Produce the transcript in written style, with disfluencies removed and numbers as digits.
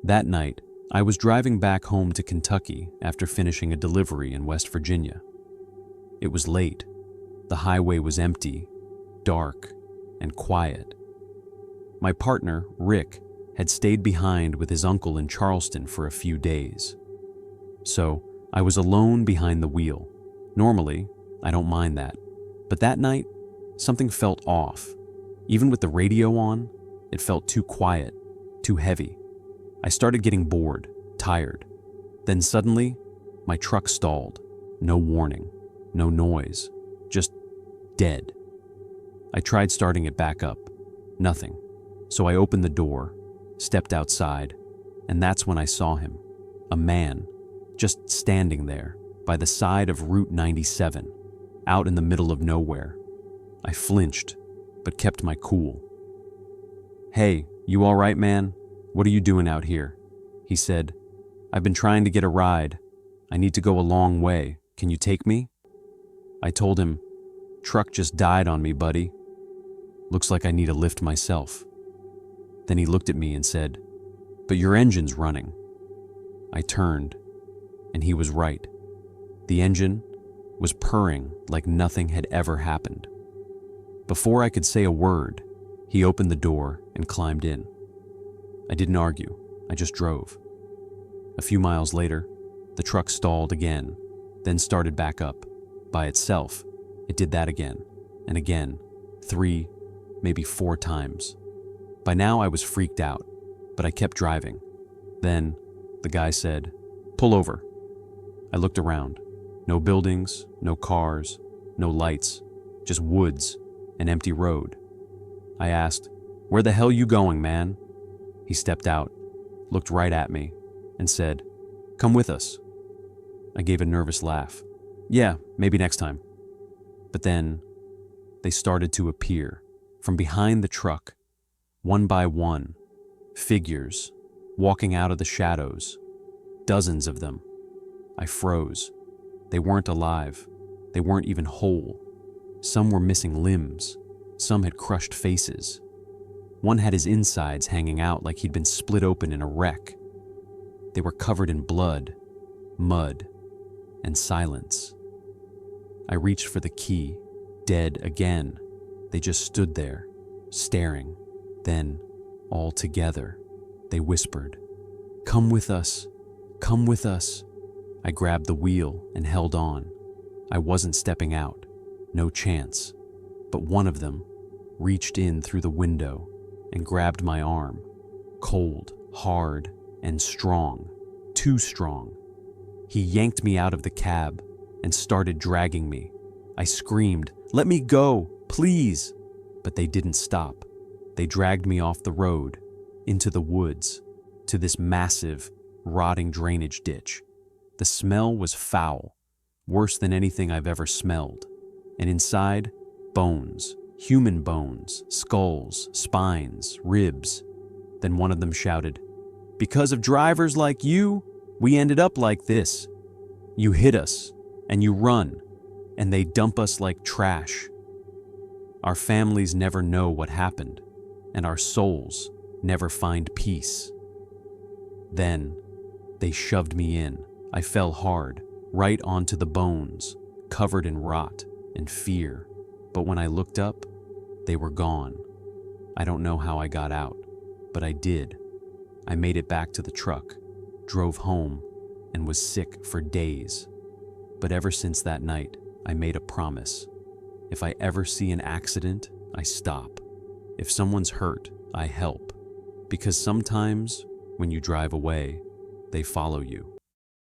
That night, I was driving back home to Kentucky after finishing a delivery in West Virginia. It was late. The highway was empty, dark, and quiet. My partner, Rick, had stayed behind with his uncle in Charleston for a few days. So, I was alone behind the wheel. Normally, I don't mind that. But that night, something felt off. Even with the radio on, it felt too quiet, too heavy. I started getting bored, tired. Then suddenly, my truck stalled. No warning, no noise, just dead. I tried starting it back up. Nothing. So I opened the door, stepped outside, and that's when I saw him. A man, just standing there, by the side of Route 97, out in the middle of nowhere. I flinched, but kept my cool. "Hey, you all right, man? What are you doing out here?" He said. "I've been trying to get a ride. I need to go a long way. Can you take me?" I told him, "Truck just died on me, buddy. Looks like I need a lift myself." Then he looked at me and said, "But your engine's running." I turned, and he was right. The engine was purring like nothing had ever happened. Before I could say a word, he opened the door and climbed in. I didn't argue, I just drove. A few miles later, the truck stalled again, then started back up. By itself, it did that again, and again, 3, maybe 4 times. By now I was freaked out, but I kept driving. Then, the guy said, "Pull over." I looked around. No buildings, no cars, no lights, just woods, an empty road. I asked, "Where the hell you going, man?" He stepped out, looked right at me, and said, "Come with us." I gave a nervous laugh. "Yeah, maybe next time." But then, they started to appear from behind the truck, one by one, figures walking out of the shadows, dozens of them. I froze. They weren't alive. They weren't even whole. Some were missing limbs. Some had crushed faces. One had his insides hanging out like he'd been split open in a wreck. They were covered in blood, mud, and silence. I reached for the key, dead again. They just stood there, staring. Then, all together, they whispered, "Come with us, come with us." I grabbed the wheel and held on. I wasn't stepping out, no chance. But one of them reached in through the window and grabbed my arm, cold, hard, and strong, too strong. He yanked me out of the cab and started dragging me. I screamed, "Let me go, please!" But they didn't stop. They dragged me off the road, into the woods, to this massive, rotting drainage ditch. The smell was foul, worse than anything I've ever smelled. And inside, bones, human bones, skulls, spines, ribs. Then one of them shouted, "Because of drivers like you, we ended up like this. You hit us, and you run, and they dump us like trash. Our families never know what happened, and our souls never find peace." Then, they shoved me in. I fell hard, right onto the bones, covered in rot and fear. But when I looked up, they were gone. I don't know how I got out, but I did. I made it back to the truck, drove home, and was sick for days. But ever since that night, I made a promise. If I ever see an accident, I stop. If someone's hurt, I help. Because sometimes, when you drive away, they follow you.